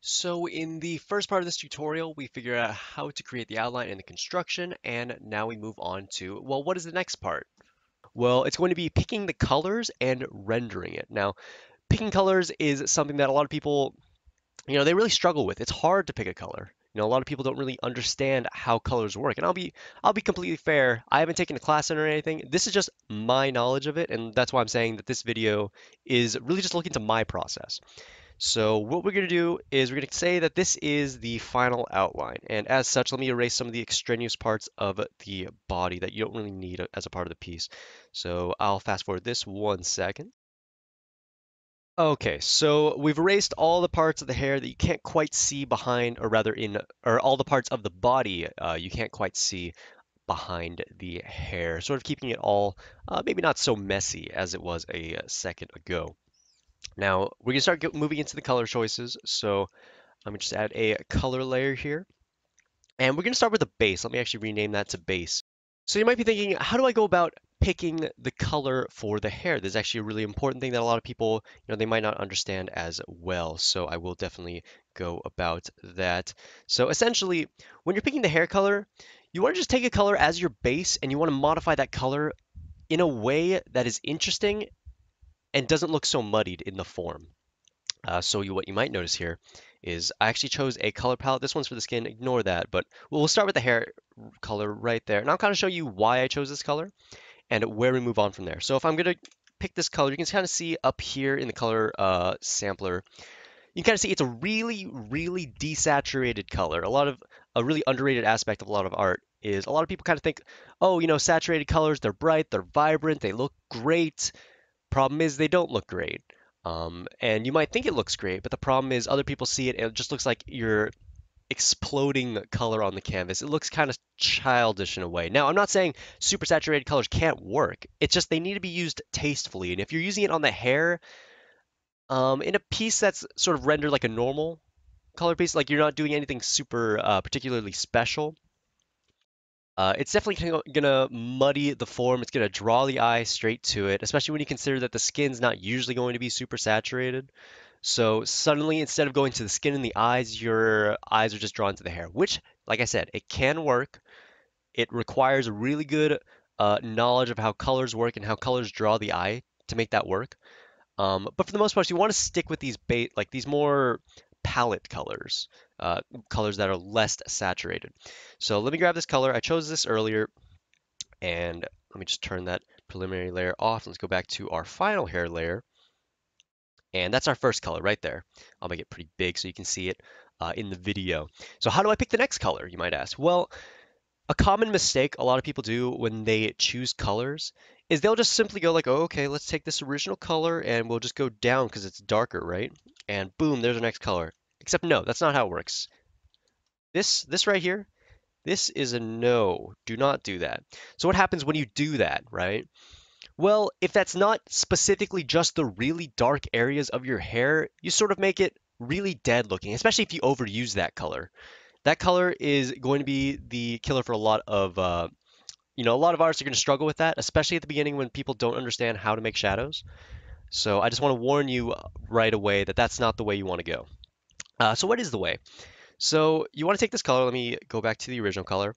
So in the first part of this tutorial, we figure out how to create the outline and the construction, and now we move on to, well, what is the next part? Well, it's going to be picking the colors and rendering it. Now, picking colors is something that a lot of people, they really struggle with. It's hard to pick a color. A lot of people don't really understand how colors work. And I'll be completely fair. I haven't taken a class on it or anything. This is just my knowledge of it, and that's why I'm saying that this video is really just looking to my process. So what we're going to do is we're going to say that this is the final outline. And as such, let me erase some of the extraneous parts of the body that you don't really need as a part of the piece. So I'll fast forward this 1 second. Okay, so we've erased all the parts of the hair that you can't quite see behind, or rather or all the parts of the body you can't quite see behind the hair, sort of keeping it all maybe not so messy as it was a second ago. Now we're gonna start moving into the color choices. So I'm gonna just add a color layer here. And we're gonna start with a base. Let me actually rename that to base. So you might be thinking, how do I go about picking the color for the hair? This is actually a really important thing that a lot of people, they might not understand as well. So I will definitely go about that. So essentially, when you're picking the hair color, you want to just take a color as your base and you want to modify that color in a way that is interesting and doesn't look so muddied in the form. What you might notice here is I actually chose a color palette. This one's for the skin, ignore that, but we'll start with the hair color right there. And I'll kind of show you why I chose this color and where we move on from there. So if I'm gonna pick this color, you can kind of see up here in the color sampler, you can kind of see it's a really, really desaturated color. A really underrated aspect of a lot of art is a lot of people kind of think, oh, saturated colors, they're bright, they're vibrant, they look great. Problem is they don't look great. And you might think it looks great, but the problem is other people see it and it just looks like you're exploding color on the canvas. It looks kind of childish in a way. Now, I'm not saying super saturated colors can't work. It's just they need to be used tastefully. And if you're using it on the hair, in a piece that's sort of rendered like a normal color piece, like you're not doing anything super particularly special, it's definitely gonna muddy the form. It's gonna draw the eye straight to it, especially when you consider that the skin's not usually going to be super saturated. So suddenly, instead of going to the skin and the eyes, your eyes are just drawn to the hair, which, like I said, it can work. It requires a really good knowledge of how colors work and how colors draw the eye to make that work. But for the most part, you want to stick with like these more palette colors, colors that are less saturated. So let me grab this color. I chose this earlier, and let me just turn that preliminary layer off. Let's go back to our final hair layer, and that's our first color right there. I'll make it pretty big so you can see it in the video. So how do I pick the next color, you might ask? Well, a common mistake a lot of people do when they choose colors is they'll just simply go like, oh, okay, let's take this original color and we'll just go down because it's darker, right? And boom, there's our next color. Except no, that's not how it works. This right here, this is a no. Do not do that. So what happens when you do that, right? Well, if that's not specifically just the really dark areas of your hair, you sort of make it really dead looking, especially if you overuse that color. That color is going to be the killer for a lot of a lot of artists are going to struggle with that, especially at the beginning when people don't understand how to make shadows. So I just want to warn you right away that that's not the way you want to go. So what is the way? So you want to take this color. Let me go back to the original color.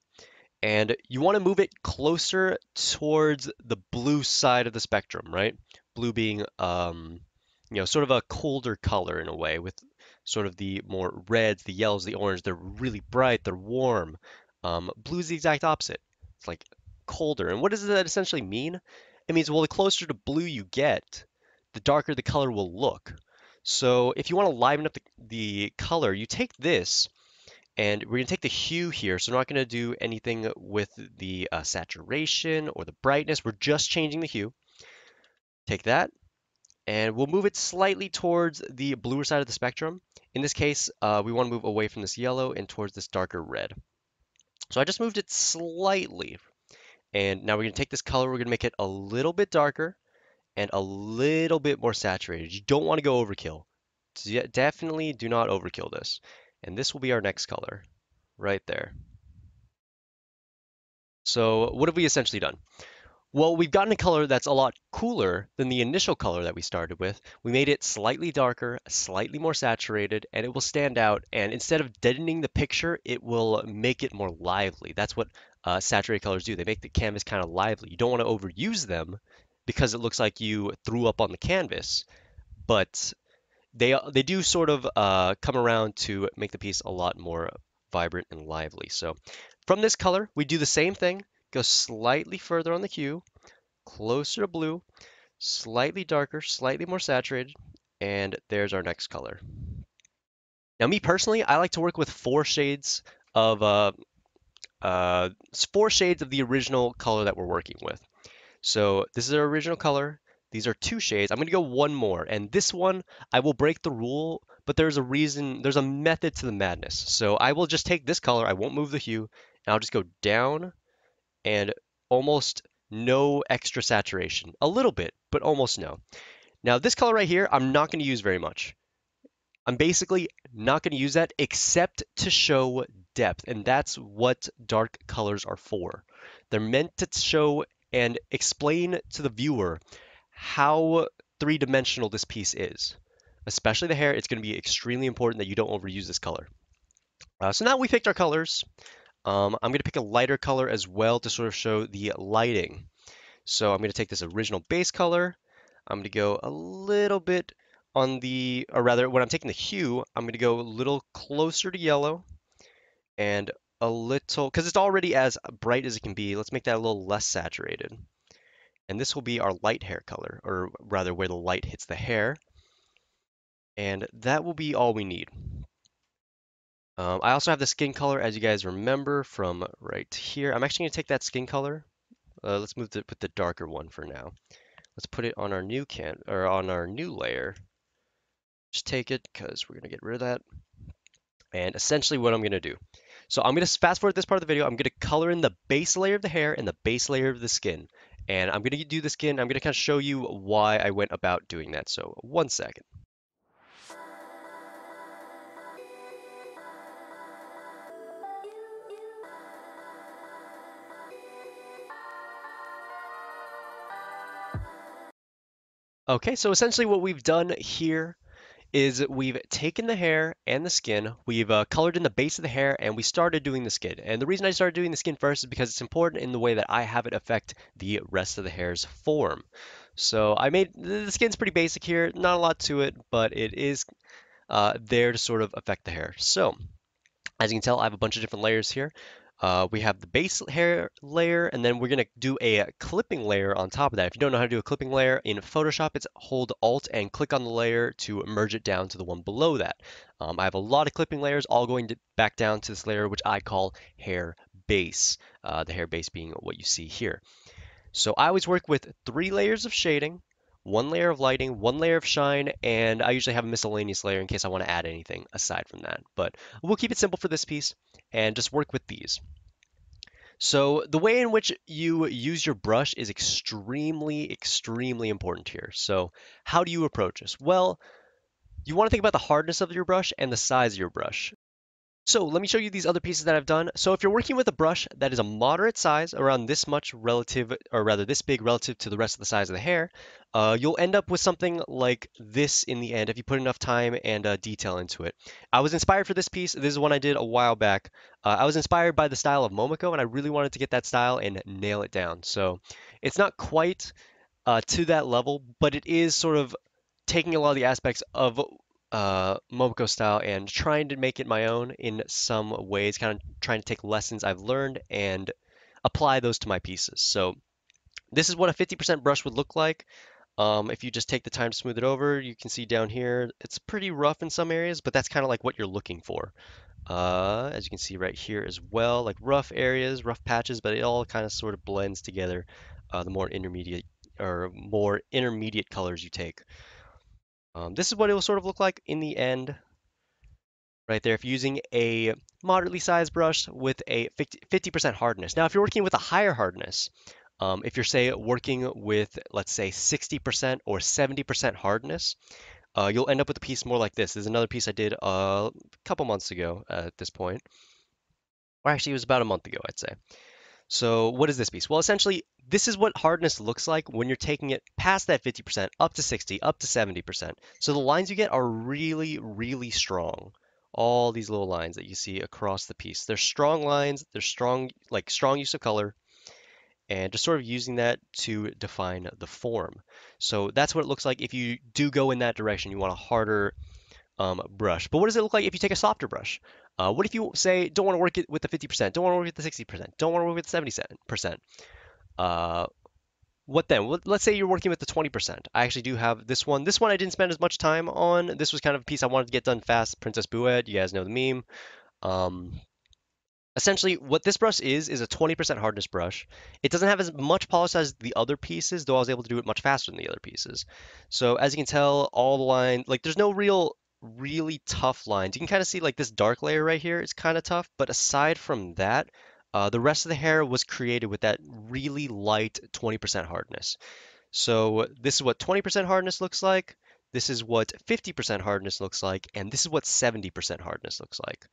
And you want to move it closer towards the blue side of the spectrum, right? Blue being, sort of a colder color in a way, with sort of the more reds, the yellows, the orange. They're really bright, they're warm. Blue's the exact opposite. It's like colder. And what does that essentially mean? It means, well, the closer to blue you get, the darker the color will look. So if you want to liven up the color, you take this and we're going to take the hue here. So we're not going to do anything with the saturation or the brightness. We're just changing the hue. Take that and we'll move it slightly towards the bluer side of the spectrum. In this case, we want to move away from this yellow and towards this darker red. So I just moved it slightly. And now we're going to take this color, we're going to make it a little bit darker and a little bit more saturated. You don't want to go overkill. Definitely do not overkill this. And this will be our next color right there. So what have we essentially done? Well, we've gotten a color that's a lot cooler than the initial color that we started with. We made it slightly darker, slightly more saturated, and it will stand out. And instead of deadening the picture, it will make it more lively. That's what saturated colors do. They make the canvas kind of lively. You don't want to overuse them because it looks like you threw up on the canvas, but they do sort of come around to make the piece a lot more vibrant and lively. So from this color, we do the same thing, go slightly further on the hue, closer to blue, slightly darker, slightly more saturated, and there's our next color. Now, me personally, I like to work with of uh, four shades of the original color that we're working with. So this is our original color. These are two shades. I'm going to go one more, and this one I will break the rule, but there's a reason, there's a method to the madness. So I will just take this color, I won't move the hue, and I'll just go down and almost no extra saturation. A little bit, but almost no. Now this color right here, I'm not going to use very much. I'm basically not going to use that except to show depth, and that's what dark colors are for. They're meant to show and explain to the viewer how three-dimensional this piece is. Especially the hair, it's going to be extremely important that you don't overuse this color. So now we picked our colors. I'm going to pick a lighter color as well to sort of show the lighting. So I'm going to take this original base color. I'm going to go a little bit on the, or rather, when I'm taking the hue, I'm going to go a little closer to yellow and a little, because it's already as bright as it can be, let's make that a little less saturated. And this will be our light hair color, or rather where the light hits the hair. And that will be all we need. I also have the skin color, as you guys remember from right here. I'm actually going to take that skin color. Let's move to with the darker one for now. Let's put it on our new or on our new layer. Just take it because we're going to get rid of that. And essentially what I'm going to do. So I'm going to fast forward this part of the video. I'm going to color in the base layer of the hair and the base layer of the skin. And I'm going to do the skin. I'm going to kind of show you why I went about doing that. So one second. Okay, so essentially what we've done here is we've taken the hair and the skin, we've colored in the base of the hair, and we started doing the skin. And the reason I started doing the skin first is because it's important in the way that I have it affect the rest of the hair's form. So I made the skin's pretty basic here, not a lot to it, but it is there to sort of affect the hair. So as you can tell, I have a bunch of different layers here. We have the base hair layer, and then we're going to do a clipping layer on top of that. If you don't know how to do a clipping layer in Photoshop, it's hold Alt and click on the layer to merge it down to the one below that. I have a lot of clipping layers all going back down to this layer, which I call hair base, the hair base being what you see here. So I always work with 3 layers of shading, 1 layer of lighting, 1 layer of shine, and I usually have a miscellaneous layer in case I want to add anything aside from that. But we'll keep it simple for this piece and just work with these. So the way in which you use your brush is extremely important here. So how do you approach this? Well, you want to think about the hardness of your brush and the size of your brush. So let me show you these other pieces that I've done. So if you're working with a brush that is a moderate size, around this much relative, or rather this big relative to the rest of the size of the hair, you'll end up with something like this in the end if you put enough time and detail into it. I was inspired for this piece. This is one I did a while back. I was inspired by the style of Momoko, and I really wanted to get that style and nail it down. So it's not quite to that level, but it is sort of taking a lot of the aspects of Momoko style and trying to make it my own in some ways, kind of trying to take lessons I've learned and apply those to my pieces. So this is what a 50% brush would look like. If you just take the time to smooth it over, you can see down here, it's pretty rough in some areas, but that's kind of like what you're looking for. As you can see right here as well, like rough areas, rough patches, but it all kind of sort of blends together the more intermediate colors you take. This is what it will sort of look like in the end right there if you're using a moderately sized brush with a 50% hardness. Now, if you're working with a higher hardness, if you're say working with, let's say 60% or 70% hardness, you'll end up with a piece more like this. There's another piece I did a couple months ago at this point, or actually it was about a month ago, I'd say. So what is this piece? Well, essentially, this is what hardness looks like when you're taking it past that 50%, up to 60, up to 70%. So the lines you get are really, really strong. All these little lines that you see across the piece. They're strong lines, they're strong, like strong use of color, and just sort of using that to define the form. So that's what it looks like if you do go in that direction. You want a harder brush. But what does it look like if you take a softer brush? What if you say don't want to work it with the 50%, don't want to work with the 60%, don't want to work with the 70%? Uh, what then? Well, let's say you're working with the 20%. I actually do have this one. This one I didn't spend as much time on. This was kind of a piece I wanted to get done fast. Princess Bouette, you guys know the meme. Um, Essentially, what this brush is a 20% hardness brush. It doesn't have as much polish as the other pieces, though I was able to do it much faster than the other pieces. So as you can tell, all the lines, like there's no really tough lines. You can kind of see like this dark layer right here is kind of tough, but aside from that, the rest of the hair was created with that really light 20% hardness. So this is what 20% hardness looks like. This is what 50% hardness looks like, and this is what 70% hardness looks like.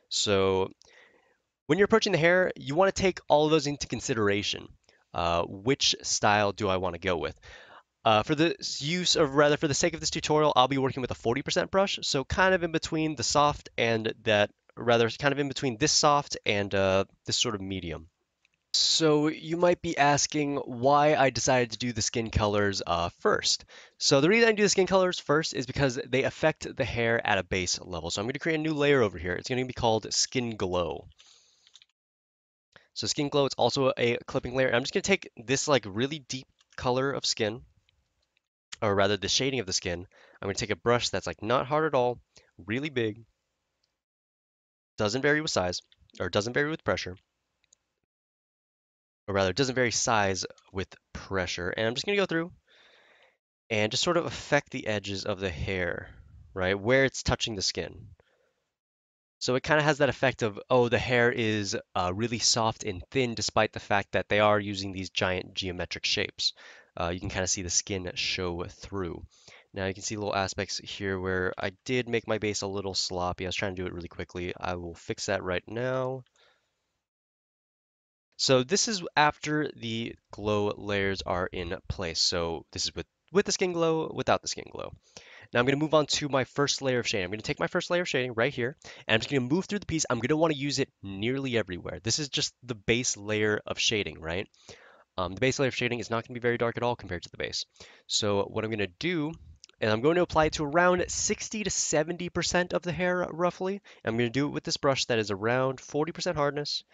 So when you're approaching the hair, you want to take all of those into consideration. Which style do I want to go with? For the use of, rather for the sake of this tutorial, I'll be working with a 40% brush, so kind of in between the soft and that, rather kind of in between this soft and this sort of medium. So you might be asking why I decided to do the skin colors first. So the reason I do the skin colors first is because they affect the hair at a base level. So I'm going to create a new layer over here. It's going to be called Skin Glow. So Skin Glow, it's also a clipping layer. I'm just going to take this like really deep color of skin, or rather the shading of the skin. I'm going to take a brush that's like not hard at all, really big, doesn't vary with size, or doesn't vary with pressure, or rather doesn't vary size with pressure. And I'm just going to go through and just sort of affect the edges of the hair, right, where it's touching the skin. So it kind of has that effect of, oh, the hair is really soft and thin despite the fact that they are using these giant geometric shapes. You can kind of see the skin show through. Now you can see little aspects here where I did make my base a little sloppy. I was trying to do it really quickly. I will fix that right now. So this is after the glow layers are in place. So this is with the skin glow, without the skin glow. Now I'm going to move on to my first layer of shading. I'm going to take my first layer of shading right here, and I'm just going to move through the piece. I'm going to want to use it nearly everywhere. This is just the base layer of shading, right? The base layer of shading is not going to be very dark at all compared to the base. So what I'm going to do, and I'm going to apply it to around 60 to 70% of the hair, roughly. I'm going to do it with this brush that is around 40% hardness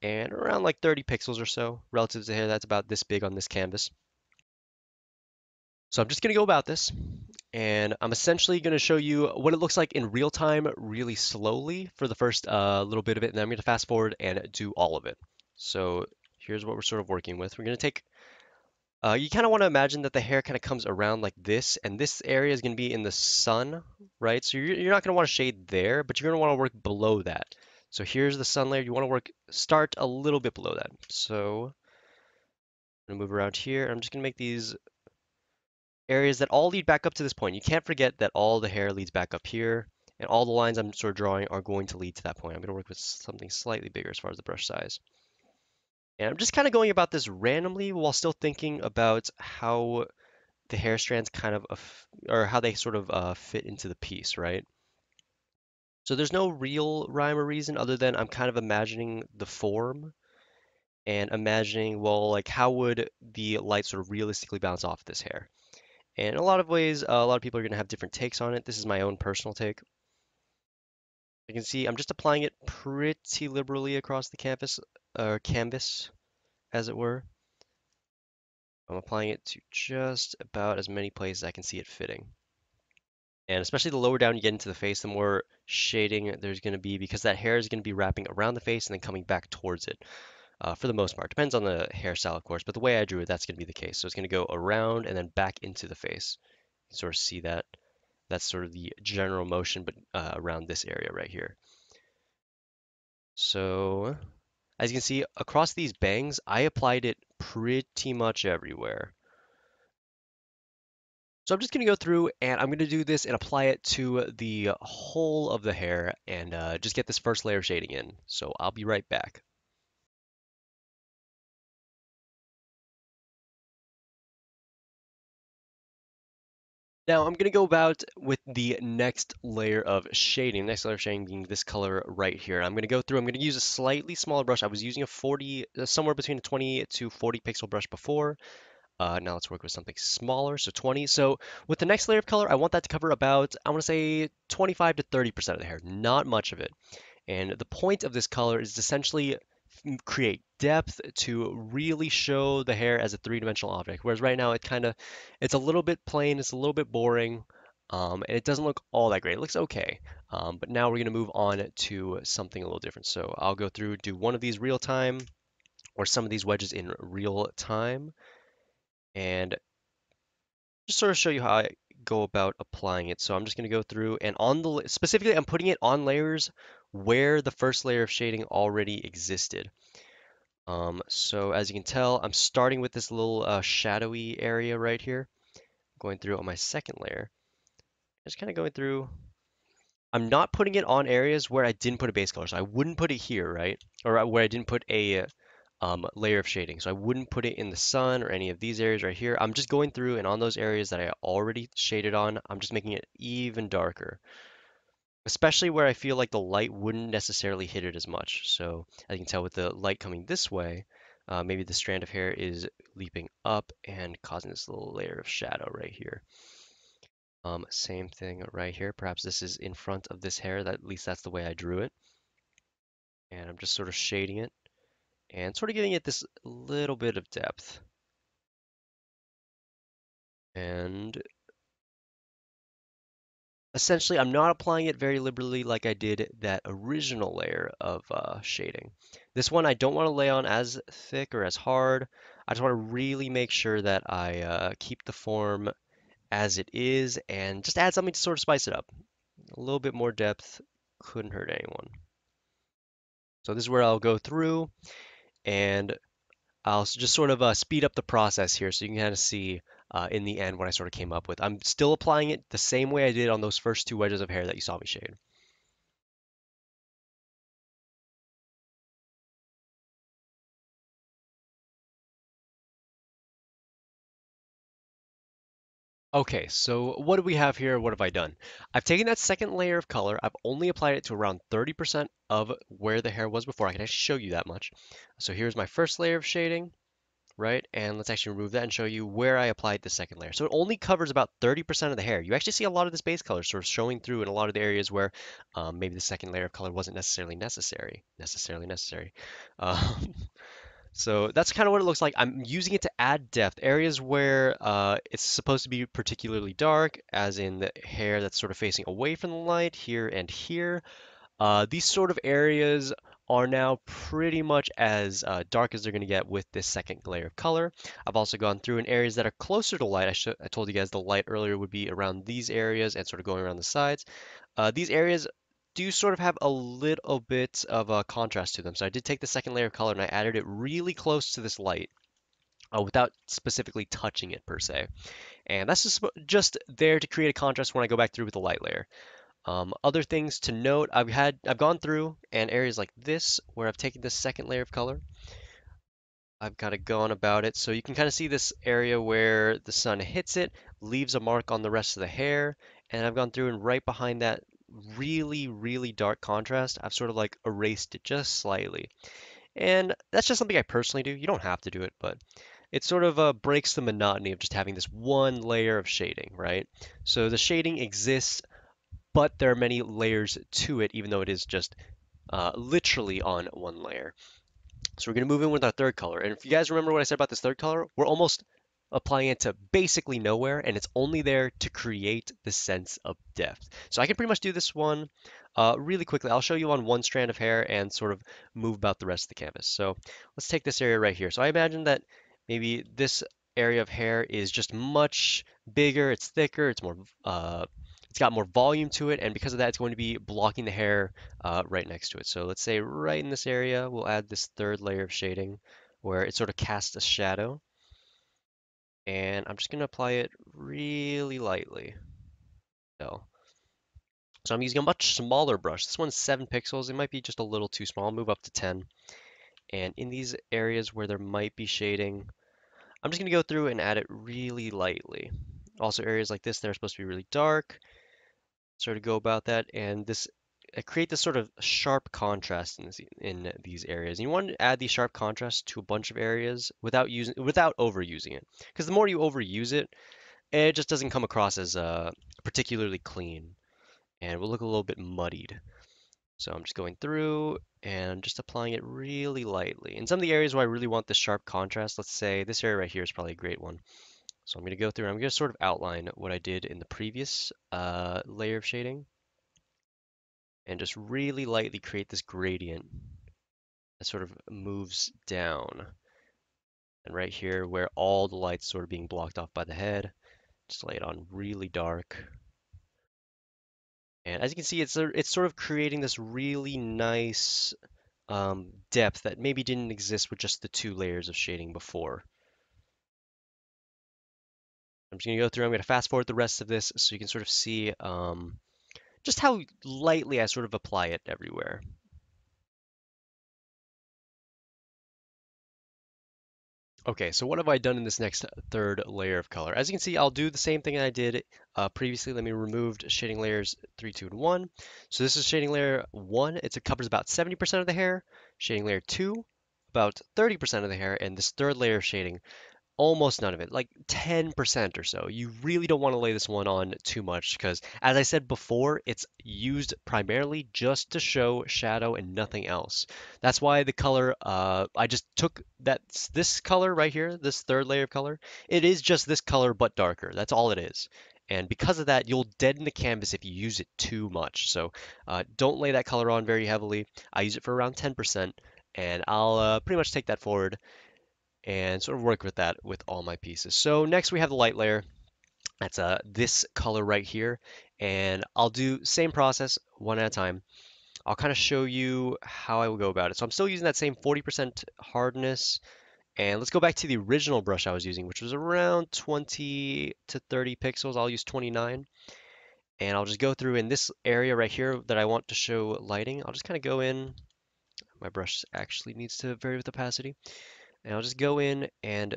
and around like 30 pixels or so relative to the hair that's about this big on this canvas. So I'm just going to go about this, and I'm essentially going to show you what it looks like in real time really slowly for the first little bit of it, and then I'm going to fast forward and do all of it. So here's what we're sort of working with. We're going to take, you kind of want to imagine that the hair kind of comes around like this, and this area is going to be in the sun, right? So you're not going to want to shade there, but you're going to want to work below that. So here's the sun layer. You want to start a little bit below that. So I'm going to move around here. I'm just going to make these areas that all lead back up to this point. You can't forget that all the hair leads back up here, and all the lines I'm sort of drawing are going to lead to that point. I'm going to work with something slightly bigger as far as the brush size. And I'm just kind of going about this randomly while still thinking about how the hair strands kind of, or how they sort of fit into the piece, right? So there's no real rhyme or reason other than I'm kind of imagining the form and imagining, well, like how would the light sort of realistically bounce off this hair? And in a lot of ways, a lot of people are going to have different takes on it. This is my own personal take. You can see I'm just applying it pretty liberally across the canvas, as it were. I'm applying it to just about as many places I can see it fitting. And especially the lower down you get into the face, the more shading there's going to be because that hair is going to be wrapping around the face and then coming back towards it for the most part. Depends on the hairstyle, of course, but the way I drew it, that's going to be the case. So it's going to go around and then back into the face. You can sort of see that. That's sort of the general motion, but around this area right here. So as you can see, across these bangs, I applied it pretty much everywhere. So I'm just going to go through and I'm going to do this and apply it to the whole of the hair and just get this first layer of shading in. So I'll be right back. Now I'm going to go about with the next layer of shading. Next layer of shading being this color right here. I'm going to go through, I'm going to use a slightly smaller brush. I was using a 40, somewhere between a 20 to 40 pixel brush before. Now let's work with something smaller, so 20. So with the next layer of color, I want that to cover about, I want to say 25 to 30% of the hair, not much of it. And the point of this color is essentially create depth to really show the hair as a three-dimensional object. Whereas right now it's a little bit plain, it's a little bit boring, and it doesn't look all that great. It looks okay. But now we're going to move on to something a little different. So I'll go through, do one of these real time or some of these wedges in real time and just sort of show you how I go about applying it. So I'm just going to go through and on specifically, I'm putting it on layers where the first layer of shading already existed. So as you can tell, I'm starting with this little shadowy area right here, going through on my second layer. Just kind of going through. I'm not putting it on areas where I didn't put a base color. So I wouldn't put it here, right? Or where I didn't put a layer of shading. So I wouldn't put it in the sun or any of these areas right here. I'm just going through and on those areas that I already shaded on, I'm just making it even darker, especially where I feel like the light wouldn't necessarily hit it as much. So as you can tell with the light coming this way, maybe the strand of hair is leaping up and causing this little layer of shadow right here. Same thing right here. Perhaps this is in front of this hair. That, at least that's the way I drew it. And I'm just sort of shading it and sort of giving it this little bit of depth. And essentially, I'm not applying it very liberally like I did that original layer of shading. This one I don't want to lay on as thick or as hard. I just want to really make sure that I keep the form as it is and just add something to sort of spice it up. A little bit more depth couldn't hurt anyone. So this is where I'll go through and I'll just sort of speed up the process here so you can kind of see in the end what I sort of came up with. I'm still applying it the same way I did on those first two wedges of hair that you saw me shade. Okay, so what do we have here? What have I done? I've taken that second layer of color. I've only applied it to around 30% of where the hair was before. I can actually show you that much. So here's my first layer of shading, right? And let's actually remove that and show you where I applied the second layer. So it only covers about 30% of the hair. You actually see a lot of this base color sort of showing through in a lot of the areas where maybe the second layer of color wasn't necessarily necessary. Um, So that's kind of what it looks like. I'm using it to add depth. Areas where it's supposed to be particularly dark, as in the hair that's sort of facing away from the light, here and here. These sort of areas are now pretty much as dark as they're going to get with this second layer of color. I've also gone through in areas that are closer to light. I told you guys the light earlier would be around these areas and sort of going around the sides. These areas do sort of have a little bit of a contrast to them. So I did take the second layer of color and I added it really close to this light without specifically touching it per se. And that's just there to create a contrast when I go back through with the light layer. Other things to note, I've gone through and areas like this where I've taken this second layer of color. I've kind of gone about it. So you can kind of see this area where the sun hits it, leaves a mark on the rest of the hair. And I've gone through and right behind that really, really dark contrast, I've sort of like erased it just slightly. And that's just something I personally do. You don't have to do it, but it sort of breaks the monotony of just having this one layer of shading, right? So the shading exists, but there are many layers to it, even though it is just literally on one layer. So we're going to move in with our third color. And if you guys remember what I said about this third color, we're almost applying it to basically nowhere, and it's only there to create the sense of depth. So I can pretty much do this one really quickly. I'll show you on one strand of hair and sort of move about the rest of the canvas. So let's take this area right here. So I imagine that maybe this area of hair is just much bigger, it's thicker, it's got more volume to it, and because of that, it's going to be blocking the hair right next to it. So let's say right in this area, we'll add this third layer of shading where it sort of casts a shadow. And I'm just going to apply it really lightly. So, so I'm using a much smaller brush. This one's 7 pixels. It might be just a little too small. I'll move up to 10. And in these areas where there might be shading, I'm just going to go through and add it really lightly. Also areas like this that are supposed to be really dark, sort of go about that, and this create this sort of sharp contrast in these areas. And you want to add these sharp contrasts to a bunch of areas without overusing it, because the more you overuse it, it just doesn't come across as particularly clean, and will look a little bit muddied. So I'm just going through and just applying it really lightly. In some of the areas where I really want this sharp contrast, let's say this area right here is probably a great one. So I'm going to go through and I'm going to sort of outline what I did in the previous layer of shading and just really lightly create this gradient that sort of moves down. And right here, where all the light's sort of being blocked off by the head, just lay it on really dark. And as you can see, it's sort of creating this really nice depth that maybe didn't exist with just the two layers of shading before. I'm just going to go through, I'm going to fast forward the rest of this so you can sort of see just how lightly I sort of apply it everywhere. Okay, so what have I done in this next third layer of color? As you can see, I'll do the same thing I did previously. Let me remove shading layers 3, 2, and 1. So this is shading layer 1. It covers about 70% of the hair. Shading layer 2, about 30% of the hair. And this third layer of shading, almost none of it, like 10% or so. You really don't want to lay this one on too much because, as I said before, it's used primarily just to show shadow and nothing else. That's why the color, I just took this color right here, this third layer of color. It is just this color but darker. That's all it is. And because of that, you'll deaden the canvas if you use it too much. So don't lay that color on very heavily. I use it for around 10%, and I'll pretty much take that forward and sort of work with that with all my pieces. So next we have the light layer. That's this color right here. And I'll do same process one at a time. I'll kind of show you how I will go about it. So I'm still using that same 40% hardness. And let's go back to the original brush I was using, which was around 20 to 30 pixels. I'll use 29. And I'll just go through in this area right here that I want to show lighting. I'll just kind of go in. My brush actually needs to vary with opacity. And I'll just go in and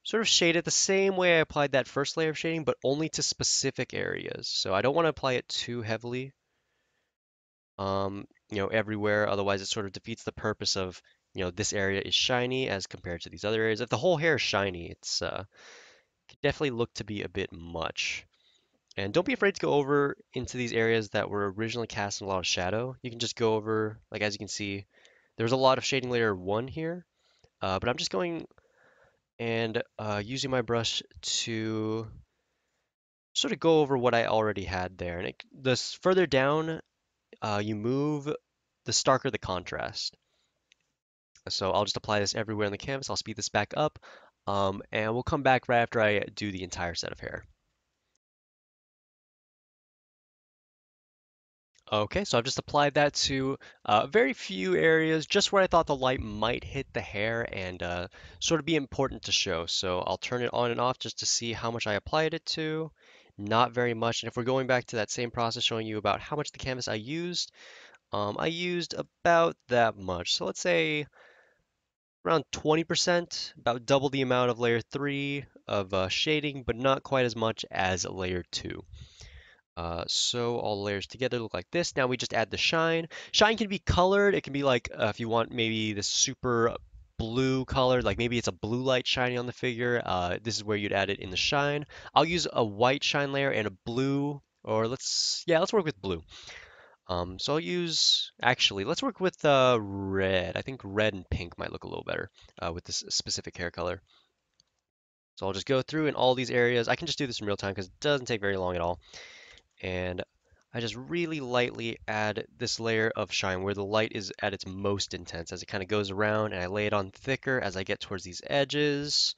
sort of shade it the same way I applied that first layer of shading, but only to specific areas. So I don't want to apply it too heavily, everywhere. Otherwise, it sort of defeats the purpose of, this area is shiny as compared to these other areas. If the whole hair is shiny, it's could definitely look to be a bit much. And don't be afraid to go over into these areas that were originally cast in a lot of shadow. You can just go over, like as you can see, there's a lot of shading layer 1 here, but I'm just going and using my brush to sort of go over what I already had there. And this further down you move, the starker the contrast. So I'll just apply this everywhere on the canvas. I'll speed this back up, and we'll come back right after I do the entire set of hair. Okay, so I've just applied that to very few areas, just where I thought the light might hit the hair and sort of be important to show. So I'll turn it on and off just to see how much I applied it to. Not very much. And if we're going back to that same process showing you about how much the canvas I used about that much. So let's say around 20%, about double the amount of layer 3 of shading, but not quite as much as layer 2. So all the layers together look like this. Now we just add the shine. Shine can be colored. It can be like if you want maybe this super blue color, like maybe it's a blue light shining on the figure. This is where you'd add it in the shine. I'll use a white shine layer and a blue, or let's work with blue. So I'll use, actually, let's work with red. I think red and pink might look a little better with this specific hair color. So I'll just go through in all these areas. I can just do this in real time because it doesn't take very long at all. And I just really lightly add this layer of shine where the light is at its most intense as it kind of goes around, and I lay it on thicker as I get towards these edges.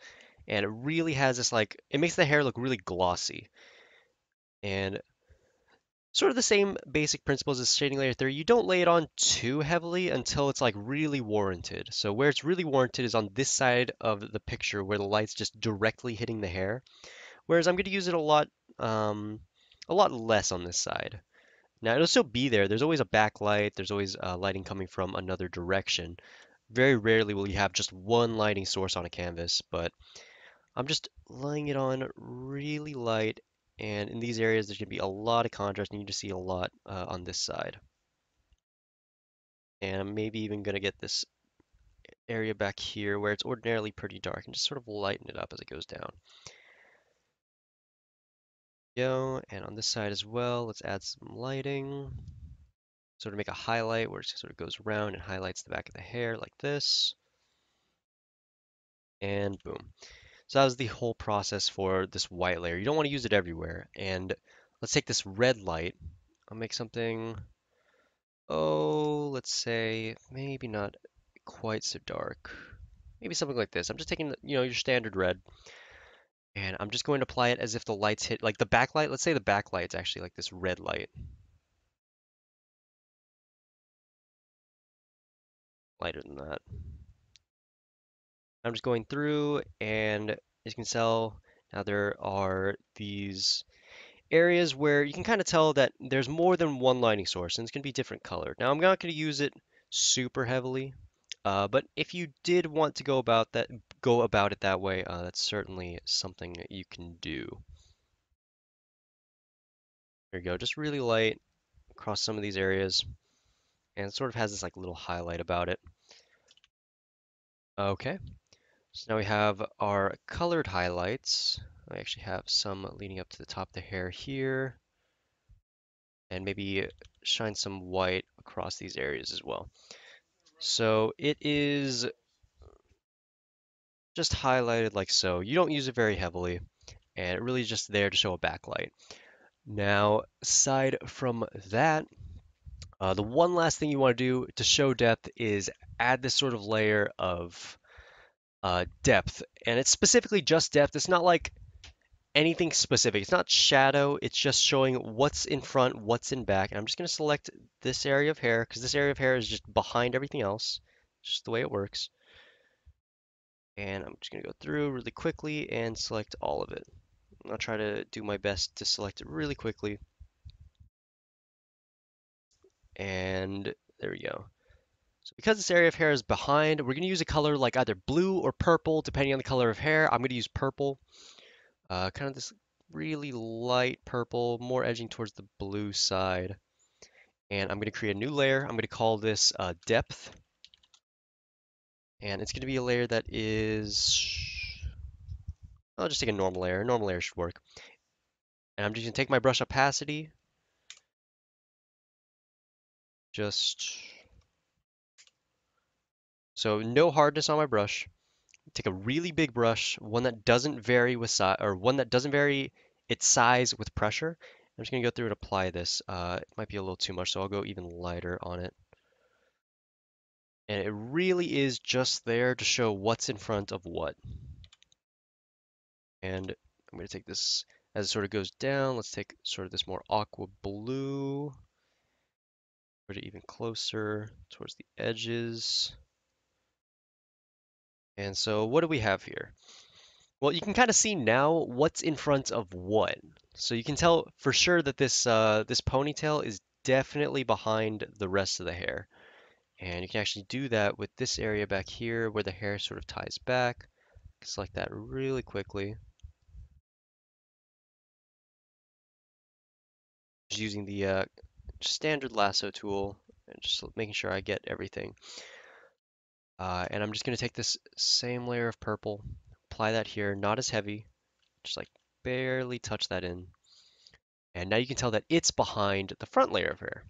And it really has this like, it makes the hair look really glossy. And sort of the same basic principles as shading layer 3. You don't lay it on too heavily until it's like really warranted. So where it's really warranted is on this side of the picture where the light's just directly hitting the hair. Whereas I'm going to use it a lot less on this side. Now it'll still be there. There's always a backlight. There's always lighting coming from another direction. Very rarely will you have just one lighting source on a canvas, but I'm just laying it on really light, and in these areas there's going to be a lot of contrast, and you just see a lot on this side. And I'm maybe even going to get this area back here where it's ordinarily pretty dark and just sort of lighten it up as it goes down. Go, and on this side as well, let's add some lighting. Sort of make a highlight where it sort of goes around and highlights the back of the hair like this. And boom. So that was the whole process for this white layer. You don't want to use it everywhere. And let's take this red light. I'll make something, oh, let's say maybe not quite so dark. Maybe something like this. I'm just taking, your standard red, and I'm just going to apply it as if the lights hit, like the backlight. Let's say the backlight's actually like this red light, lighter than that. I'm just going through, and as you can tell, now there are these areas where you can kind of tell that there's more than one lighting source, and it's going to be different colored. Now, I'm not going to use it super heavily, but if you did want to go about it that way, that's certainly something that you can do. There you go, just really light across some of these areas, and it sort of has this like little highlight about it. Okay, so now we have our colored highlights. I actually have some leading up to the top of the hair here, and maybe shine some white across these areas as well. So it is just highlighted like so. You don't use it very heavily, and it really is just there to show a backlight. Now, aside from that, the one last thing you want to do to show depth is add this sort of layer of depth, and it's specifically just depth. It's not like anything specific. It's not shadow. It's just showing what's in front, what's in back. And I'm just going to select this area of hair because this area of hair is just behind everything else. Just the way it works. And I'm just going to go through really quickly and select all of it. I'll try to do my best to select it really quickly. And there we go. So because this area of hair is behind, we're going to use a color like either blue or purple, depending on the color of hair. I'm going to use purple. Kind of this really light purple, more edging towards the blue side. And I'm going to create a new layer. I'm going to call this depth. And it's going to be a layer that is, I'll just take a normal layer. A normal layer should work. And I'm just going to take my brush opacity, just so no hardness on my brush. Take a really big brush, one that doesn't vary with size, or one that doesn't vary its size with pressure. I'm just going to go through and apply this. It might be a little too much, so I'll go even lighter on it. And it really is just there to show what's in front of what. And I'm going to take this as it sort of goes down. Let's take sort of this more aqua blue, put it even closer towards the edges. And so what do we have here? Well, you can kind of see now what's in front of what. So you can tell for sure that this ponytail is definitely behind the rest of the hair. And you can actually do that with this area back here where the hair sort of ties back. Select that really quickly. Just using the standard lasso tool and just making sure I get everything. And I'm just going to take this same layer of purple, apply that here, not as heavy, just like barely touch that in. And now you can tell that it's behind the front layer of hair.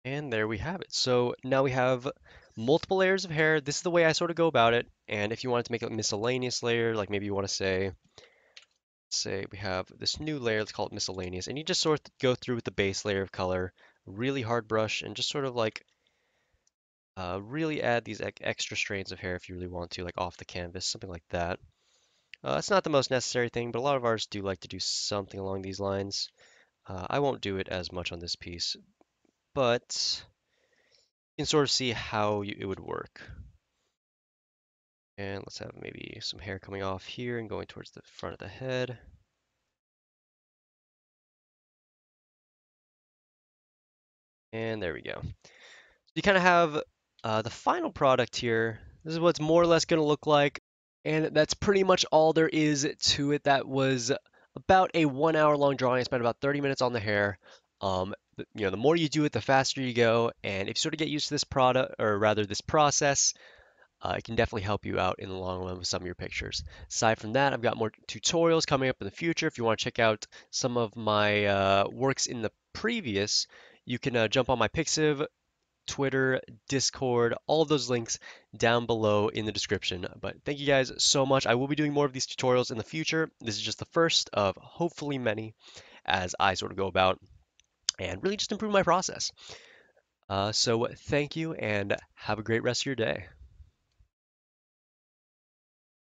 And there we have it. So now we have multiple layers of hair. This is the way I sort of go about it. And if you wanted to make a miscellaneous layer, like maybe you want to say we have this new layer, let's call it miscellaneous, and you just sort of go through with the base layer of color, really hard brush, and just sort of like really add these extra strands of hair if you really want to, like off the canvas, something like that. It's not the most necessary thing, but a lot of artists do like to do something along these lines. I won't do it as much on this piece, but you can sort of see how it would work. And let's have maybe some hair coming off here and going towards the front of the head. And there we go. You kind of have the final product here. This is what it's more or less going to look like. And that's pretty much all there is to it. That was about a 1 hour long drawing. I spent about 30 minutes on the hair. The more you do it, the faster you go. And if you sort of get used to this product, or rather this process, it can definitely help you out in the long run with some of your pictures. Aside from that, I've got more tutorials coming up in the future. If you want to check out some of my works in the previous, you can jump on my Pixiv, Twitter, Discord, all of those links down below in the description. But thank you guys so much. I will be doing more of these tutorials in the future. This is just the first of hopefully many as I sort of go about and really just improve my process. So thank you and have a great rest of your day.